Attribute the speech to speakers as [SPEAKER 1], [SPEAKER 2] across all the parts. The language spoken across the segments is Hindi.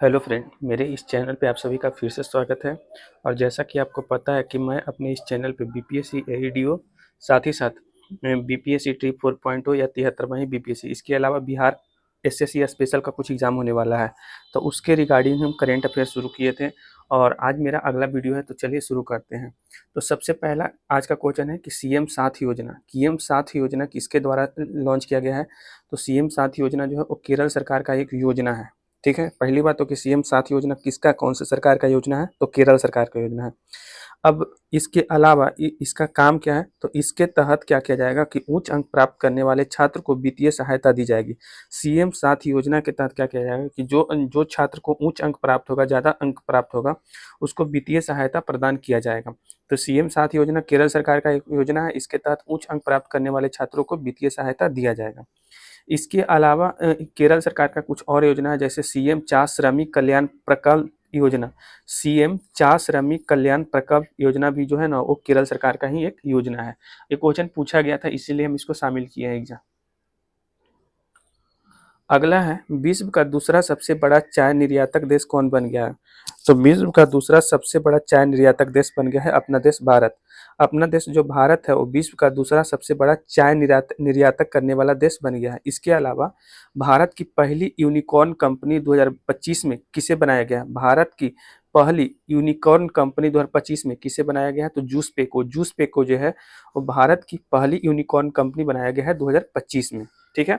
[SPEAKER 1] हेलो फ्रेंड, मेरे इस चैनल पे आप सभी का फिर से स्वागत है। और जैसा कि आपको पता है कि मैं अपने इस चैनल पे बीपीएससी एईडीओ साथ ही साथ बीपीएससी ट्री 4.0 या 73वां ही बीपीएससी, इसके अलावा बिहार एसएससी स्पेशल का कुछ एग्जाम होने वाला है, तो उसके रिगार्डिंग हम करेंट अफेयर शुरू किए थे। और आज मेरा अगला वीडियो है, तो चलिए शुरू करते हैं। तो सबसे पहला आज का क्वेश्चन है कि सीएम साथ योजना किसके द्वारा लॉन्च किया गया है। तो सीएम साथ योजना जो है वो केरल सरकार का एक योजना है। ठीक है, पहली बात तो कि सीएम साथ योजना किसका, कौन से सरकार का योजना है, तो केरल सरकार का योजना है। अब इसके अलावा इसका काम क्या है, तो इसके तहत क्या किया जाएगा कि उच्च अंक प्राप्त करने वाले छात्र को वित्तीय सहायता दी जाएगी। सीएम साथ योजना के तहत क्या किया जाएगा कि जो जो छात्र को उच्च अंक प्राप्त होगा, ज़्यादा अंक प्राप्त होगा, उसको वित्तीय सहायता प्रदान किया जाएगा। तो सीएम साथ योजना केरल सरकार का एक योजना है, इसके तहत उच्च अंक प्राप्त करने वाले छात्रों को वित्तीय सहायता दिया जाएगा। इसके अलावा केरल सरकार का कुछ और योजना है, जैसे सीएम चा श्रमिक कल्याण प्रकल्प योजना। सीएम चा श्रमिक कल्याण प्रकल्प योजना भी जो है ना, वो केरल सरकार का ही एक योजना है। ये क्वेश्चन पूछा गया था, इसीलिए हम इसको शामिल किए हैं एग्जाम। अगला है, विश्व का दूसरा सबसे बड़ा चाय निर्यातक देश कौन बन गया है। तो विश्व का दूसरा सबसे बड़ा चाय निर्यातक देश बन गया है अपना देश भारत। अपना देश जो भारत है वो विश्व का दूसरा सबसे बड़ा चाय निर्यातक करने वाला देश बन गया है। इसके अलावा भारत की पहली यूनिकॉर्न कंपनी 2025 में किसे बनाया गया है। भारत की पहली यूनिकॉर्न कंपनी 2025 में किसे बनाया गया है, तो जूसपेको जो है वो भारत की पहली यूनिकॉर्न कंपनी बनाया गया है 2025 में। ठीक है,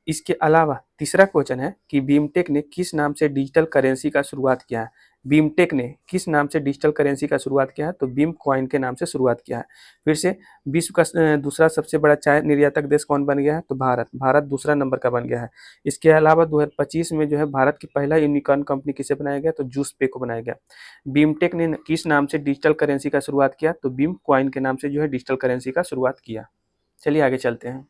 [SPEAKER 1] इसके अलावा तीसरा क्वेश्चन है कि बीमटेक ने किस नाम से डिजिटल करेंसी का शुरुआत किया है। बीमटेक ने किस नाम से डिजिटल करेंसी का शुरुआत किया है, तो बीम कॉइन के नाम से शुरुआत किया है। फिर से, विश्व का दूसरा सबसे बड़ा चाय निर्यातक देश कौन बन गया है, तो भारत दूसरा नंबर का बन गया है। इसके अलावा 2025 में जो है भारत की पहला यूनिकॉर्न कंपनी किसे बनाया गया, तो जूसपे को बनाया गया। बीमटेक ने किस नाम से डिजिटल करेंसी का शुरुआत किया, तो बीम कॉइन के नाम से जो है डिजिटल करेंसी का शुरुआत किया। चलिए आगे चलते हैं।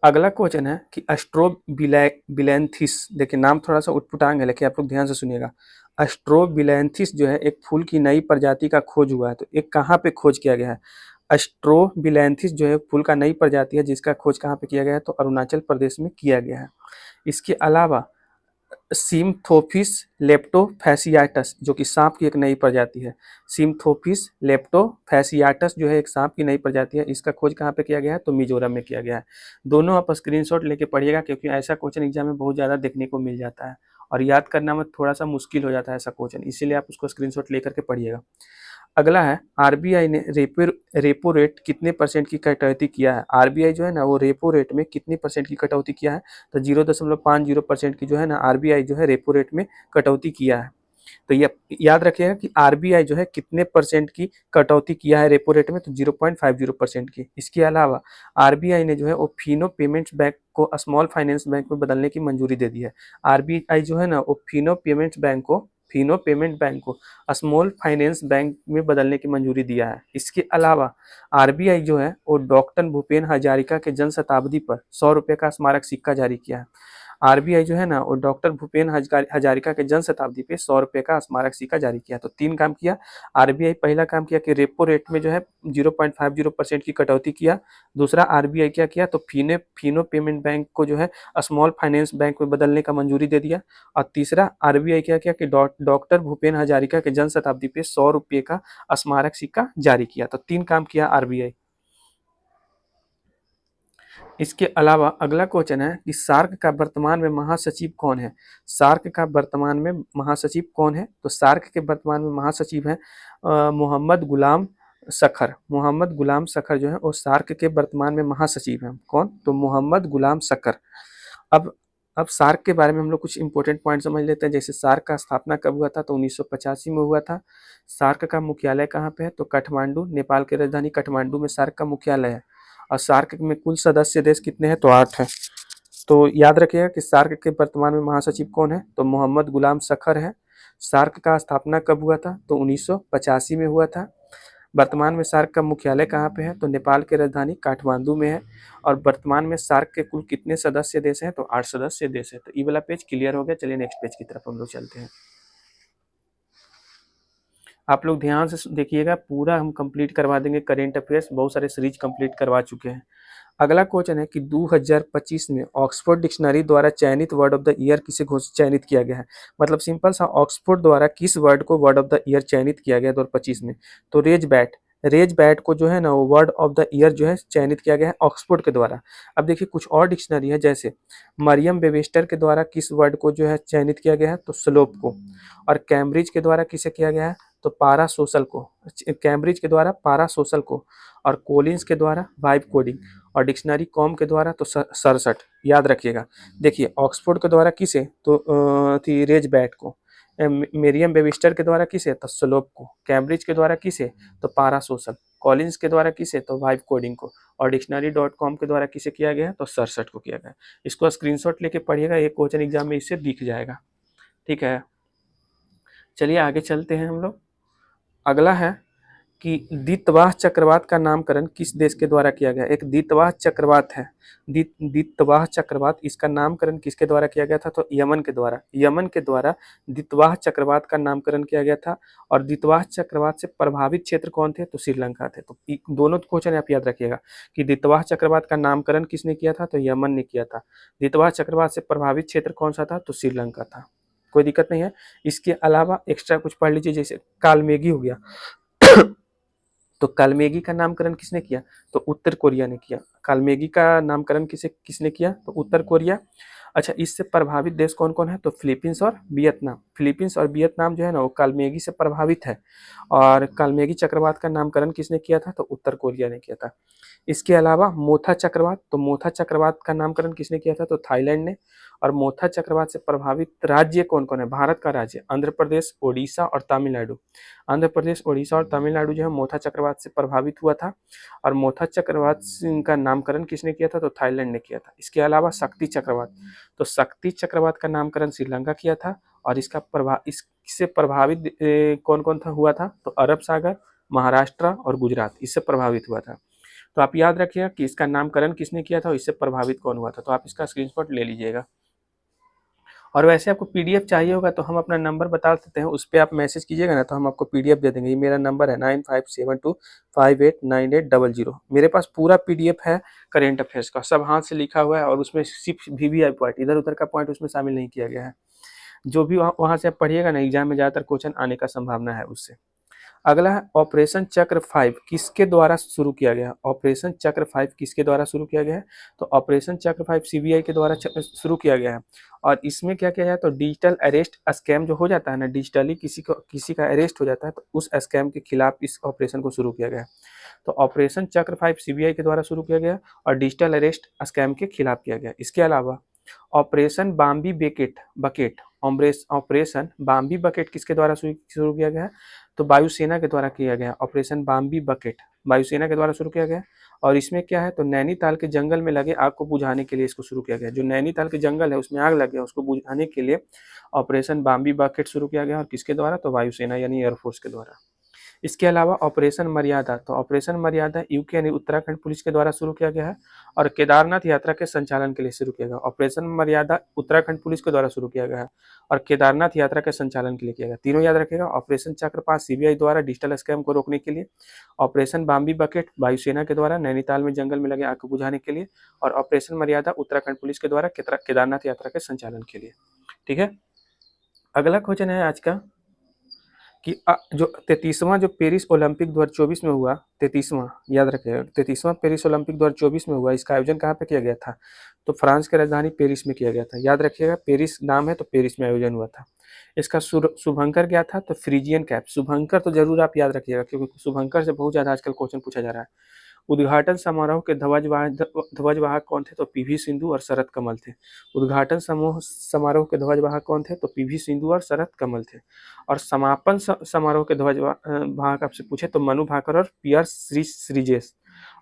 [SPEAKER 1] अगला क्वेश्चन है कि एस्ट्रोबिलैंथिस, देखिए नाम थोड़ा सा उटपटांग है, लेकिन आप लोग ध्यान से सुनिएगा। एस्ट्रोबिलैंथिस जो है एक फूल की नई प्रजाति का खोज हुआ है, तो एक कहाँ पे खोज किया गया है। एस्ट्रोबिलैंथिस जो है फूल का नई प्रजाति है, जिसका खोज कहाँ पे किया गया है, तो अरुणाचल प्रदेश में किया गया है। इसके अलावा सिम्थोफिस लेप्टोफैसियाटस जो कि सांप की एक नई प्रजाति है। सिम्थोफिस लेप्टोफैसियाटस जो है एक सांप की नई प्रजाति है, इसका खोज कहाँ पे किया गया है, तो मिजोरम में किया गया है। दोनों आप स्क्रीनशॉट लेके पढ़िएगा, क्योंकि ऐसा क्वेश्चन एग्जाम में बहुत ज़्यादा देखने को मिल जाता है और याद करना में थोड़ा सा मुश्किल हो जाता है ऐसा क्वेश्चन, इसीलिए आप उसको स्क्रीनशॉट लेकर के पढ़िएगा। अगला है, आरबीआई ने रेपो रेट कितने परसेंट की कटौती किया है। आरबीआई जो है ना वो रेपो रेट में कितनी परसेंट की कटौती किया है, तो 0.50% की जो है ना आरबीआई जो है रेपो रेट में कटौती किया है। तो ये याद रखिएगा कि आरबीआई जो है कितने परसेंट की कटौती किया है रेपो रेट में, तो 0.50% की। इसके अलावा आरबीआई ने जो है वो फिनो पेमेंट्स बैंक को स्मॉल फाइनेंस बैंक में बदलने की मंजूरी दे दी है। आरबीआई जो है ना वो फिनो पेमेंट बैंक को स्मॉल फाइनेंस बैंक में बदलने की मंजूरी दिया है। इसके अलावा आरबीआई जो है वो डॉक्टर भूपेन हजारिका के जन्म शताब्दी पर 100 रुपये का स्मारक सिक्का जारी किया है। आरबीआई जो है ना वो डॉक्टर भूपेन हजारिका के जन्म शताब्दी पे 100 रुपये का स्मारक सिक्का जारी किया। तो तीन काम किया आरबीआई। पहला काम किया कि रेपो रेट में जो है 0.50% की कटौती किया। दूसरा, आरबीआई क्या किया, तो फिनो पेमेंट बैंक को जो है स्मॉल फाइनेंस बैंक में बदलने का मंजूरी दे दिया। और तीसरा, आरबीआई क्या किया कि डॉक्टर भूपेन हजारिका के जन्म शताब्दी पे 100 रुपये का स्मारक सिक्का जारी किया। तो तीन काम किया आरबीआई। इसके अलावा अगला क्वेश्चन है कि सार्क का वर्तमान में महासचिव कौन है। सार्क का वर्तमान में महासचिव कौन है, तो सार्क के वर्तमान में महासचिव है मोहम्मद गुलाम सखर। मोहम्मद गुलाम सखर जो है वो सार्क के वर्तमान में महासचिव हैं। कौन, तो मोहम्मद गुलाम सखर। अब अब सार्क के बारे में हम लोग कुछ इंपॉर्टेंट पॉइंट समझ लेते हैं। जैसे सार्क का स्थापना कब हुआ था, तो 1985 में हुआ था। सार्क का मुख्यालय कहाँ पे है, तो काठमांडू, नेपाल की राजधानी काठमांडू में सार्क का मुख्यालय है। और सार्क में कुल सदस्य देश कितने हैं, तो 8 हैं। तो याद रखिएगा कि सार्क के वर्तमान में महासचिव कौन है, तो मोहम्मद गुलाम सखर है। सार्क का स्थापना कब हुआ था, तो 1985 में हुआ था। वर्तमान में सार्क का मुख्यालय कहाँ पे है, तो नेपाल की राजधानी काठमांडू में है। और वर्तमान में सार्क के कुल कितने सदस्य देश हैं, तो 8 सदस्य देश है। तो ये वाला पेज क्लियर हो गया। चलिए नेक्स्ट पेज की तरफ हम लोग चलते हैं। आप लोग ध्यान से देखिएगा, पूरा हम कंप्लीट करवा देंगे करेंट अफेयर्स, बहुत सारे सीरीज कंप्लीट करवा चुके हैं। अगला क्वेश्चन है कि 2025 में ऑक्सफोर्ड डिक्शनरी द्वारा चयनित वर्ड ऑफ द ईयर किसे चयनित किया गया है। मतलब सिंपल सा, ऑक्सफोर्ड द्वारा किस वर्ड को वर्ड ऑफ द ईयर चयनित किया गया 2025 में। तो रेज बैट को जो है ना वो वर्ड ऑफ द ईयर जो है चयनित किया गया है ऑक्सफोर्ड के द्वारा। अब देखिए कुछ और डिक्शनरी है, जैसे मरियम वेबस्टर के द्वारा किस वर्ड को जो है चयनित किया गया है, तो स्लोप को। और कैम्ब्रिज के द्वारा किसे किया गया है, तो पारा सोशल को। कैम्ब्रिज के द्वारा पारा सोशल को, और कोलिंस के द्वारा वाइब कोडिंग, और डिक्शनरी कॉम के द्वारा तो 67। याद रखिएगा। देखिए ऑक्सफोर्ड के द्वारा किसे, तो थी रेज बैट को। मेरियम वेबस्टर के द्वारा किसे, तो स्लोप को। कैम्ब्रिज के द्वारा किसे, तो पारा सोशल। कॉलिंस के द्वारा किसे, तो वाइब कोडिंग को। और डिक्शनरी डॉट कॉम के द्वारा किसे किया गया है, तो 67 को किया गया है। इसको स्क्रीनशॉट लेके पढ़िएगा, एक क्वेश्चन एग्जाम में इससे दिख जाएगा। ठीक है, चलिए आगे चलते हैं हम लोग। अगला है कि द्वितवाह चक्रवात का नामकरण किस देश के द्वारा किया गया। एक द्वितवाह चक्रवात है, द्वितवाह चक्रवात, इसका नामकरण किसके द्वारा किया गया था, तो यमन के द्वारा। यमन के द्वारा द्वितवाह चक्रवात का नामकरण किया गया था। और द्वितवाह चक्रवात से प्रभावित क्षेत्र कौन थे, तो श्रीलंका थे। तो दोनों क्वेश्चन आप याद रखिएगा कि द्वितवाह चक्रवात का नामकरण किसने किया था, तो यमन ने किया था। द्वितवाह चक्रवात से प्रभावित क्षेत्र कौन सा था, तो श्रीलंका था। कोई दिक्कत नहीं है। इसके अलावा एक्स्ट्रा कुछ पढ़ लीजिए, जैसे कालमेघी हो गया। तो कालमेघी का नामकरण किसने किया, तो उत्तर कोरिया ने किया। कालमेघी का नामकरण किसने किया, तो उत्तर कोरिया। अच्छा, इससे प्रभावित देश कौन कौन है, तो फिलीपींस और वियतनाम। फिलीपींस और वियतनाम जो है ना वो कालमेघी से प्रभावित है। और कालमेघी चक्रवात का नामकरण किसने किया था, तो उत्तर कोरिया ने किया था। इसके अलावा मोथा चक्रवात, तो मोथा चक्रवात का नामकरण किसने किया था, तो थाईलैंड ने। और मोथा चक्रवात से प्रभावित राज्य कौन कौन है, भारत का राज्य आंध्र प्रदेश, ओडिशा और तमिलनाडु। आंध्र प्रदेश, ओडिशा और तमिलनाडु जो है मोथा चक्रवात से प्रभावित हुआ था। और मोथा चक्रवात का नामकरण किसने किया था, तो थाईलैंड ने किया था। इसके अलावा शक्ति चक्रवात, तो शक्ति चक्रवात का नामकरण श्रीलंका किया था। और इससे प्रभावित कौन कौन था हुआ था, तो अरब सागर, महाराष्ट्र और गुजरात इससे प्रभावित हुआ था। तो आप याद रखिएगा कि इसका नामकरण किसने किया था और इससे प्रभावित कौन हुआ था। तो आप इसका स्क्रीनशॉट ले लीजिएगा। और वैसे आपको पीडीएफ चाहिए होगा तो हम अपना नंबर बता देते हैं, उस पर आप मैसेज कीजिएगा ना तो हम आपको पीडीएफ दे देंगे। ये मेरा नंबर है 9572589800। मेरे पास पूरा पीडीएफ है करेंट अफेयर्स का, सब हाथ से लिखा हुआ है। और उसमें सिर्फ वीवीआई पॉइंट, इधर उधर का पॉइंट उसमें शामिल नहीं किया गया है। जो भी वहाँ से आप पढ़िएगा ना, एग्जाम में ज़्यादातर क्वेश्चन आने का संभावना है उससे। अगला है ऑपरेशन चक्र 5 किसके द्वारा शुरू किया गया। ऑपरेशन चक्र 5 किसके द्वारा शुरू किया गया है, तो ऑपरेशन चक्र 5 सीबीआई के द्वारा शुरू किया गया है। और इसमें क्या किया जाए, तो डिजिटल अरेस्ट स्कैम जो हो जाता है ना, डिजिटली किसी का अरेस्ट हो जाता है, तो उस स्कैम के खिलाफ इस ऑपरेशन को शुरू किया गया। तो ऑपरेशन चक्र 5 सीबीआई के द्वारा शुरू किया गया और डिजिटल अरेस्ट स्कैम के खिलाफ किया गया। इसके अलावा operation Bambi bucket operation Bambi bucket किसके द्वारा शुरू किया गया है, तो वायुसेना के द्वारा किया गया। ऑपरेशन बाम्बी बकेट वायुसेना के द्वारा शुरू किया गया। और इसमें क्या है, तो नैनीताल के जंगल में लगे आग को बुझाने के लिए इसको शुरू किया गया। जो नैनीताल के जंगल है उसमें आग लग गया, उसको बुझाने के लिए ऑपरेशन बाम्बी बकेट शुरू किया गया। और किसके द्वारा, तो वायुसेना यानी एयरफोर्स के द्वारा। इसके अलावा ऑपरेशन मर्यादा, तो ऑपरेशन मर्यादा यूके यानी उत्तराखंड पुलिस के द्वारा शुरू किया गया है। और केदारनाथ यात्रा के संचालन के लिए शुरू किया गया। ऑपरेशन मर्यादा उत्तराखंड पुलिस के द्वारा शुरू किया गया है और केदारनाथ यात्रा के संचालन के लिए किया गया। तीनों याद रखिएगा। ऑपरेशन चक्रपात सीबीआई द्वारा डिजिटल स्कैम को रोकने के लिए। ऑपरेशन बाम्बी बकेट वायुसेना के द्वारा नैनीताल में जंगल में लगे आग को बुझाने के लिए। और ऑपरेशन मर्यादा उत्तराखंड पुलिस के द्वारा केदारनाथ यात्रा के संचालन के लिए। ठीक है, अगला क्वेश्चन है आज का कि जो 33वां जो पेरिस ओलंपिक 2024 में हुआ, 33वां याद रखिएगा, 33वां पेरिस ओलंपिक 2024 में हुआ, इसका आयोजन कहाँ पे किया गया था, तो फ्रांस की राजधानी पेरिस में किया गया था। याद रखिएगा, पेरिस नाम है तो पेरिस में आयोजन हुआ था। इसका शुभंकर क्या था, तो फ्रीजियन कैप। शुभंकर तो जरूर आप याद रखिएगा क्योंकि शुभंकर से बहुत ज़्यादा आजकल क्वेश्चन पूछा जा रहा है। उद्घाटन समारोह के ध्वजवाहक कौन थे, तो पीवी सिंधु और शरद कमल थे। उद्घाटन समारोह के ध्वजवाहक कौन थे, तो पीवी सिंधु और शरद कमल थे। और समापन समारोह के ध्वजवाहक आपसे पूछे तो मनु भाकर और पियर्स श्रीजेश।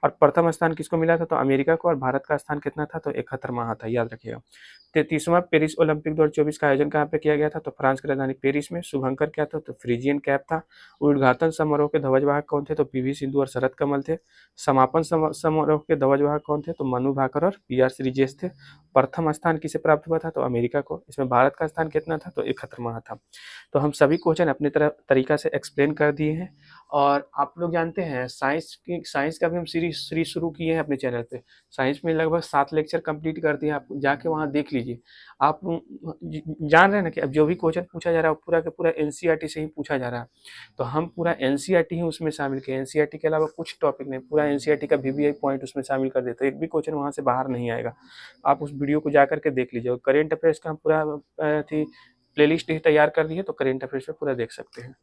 [SPEAKER 1] और प्रथम स्थान किसको मिला था, तो अमेरिका को। और भारत का स्थान कितना था, तो 71वां था। याद रखिएगा। 33वां पेरिस ओलंपिक 2024 का आयोजन कहाँ पे किया गया था, तो फ्रांस की राजधानी पेरिस में। शुभंकर क्या था, तो फ्रीजियन कैप था। उद्घाटन समारोह के ध्वजवाहक कौन थे, तो पीवी सिंधु और शरद कमल थे। समापन समारोह के ध्वजवाहक कौन थे, तो मनु भाकर और पीआर श्रीजेश थे। प्रथम स्थान किसे प्राप्त हुआ था, तो अमेरिका को। इसमें भारत का स्थान कितना था, तो 71वां था। तो हम सभी क्वेश्चन अपनी तरीका से एक्सप्लेन कर दिए हैं। और आप लोग जानते हैं साइंस का भी हम सीरीज सीरीज शुरू किए हैं अपने चैनल पे। साइंस में लगभग 7 लेक्चर कंप्लीट कर दिए, आप जाके वहाँ देख लीजिए। आप जान रहे हैं ना कि अब जो भी क्वेश्चन पूछा जा रहा है वो पूरा का पूरा एनसीईआरटी से ही पूछा जा रहा है। तो हम पूरा एनसीईआरटी ही उसमें शामिल किए, एनसीईआरटी के अलावा कुछ टॉपिक नहीं, पूरा एनसीईआरटी का वीवीआई पॉइंट उसमें शामिल कर देते, एक भी क्वेश्चन वहाँ से बाहर नहीं आएगा। आप उस वीडियो को जा करके देख लीजिए। और करेंट अफेयर्स का हम पूरा प्लेलिस्ट ही तैयार कर दिए, तो करेंट अफेयर्स पे पूरा देख सकते हैं।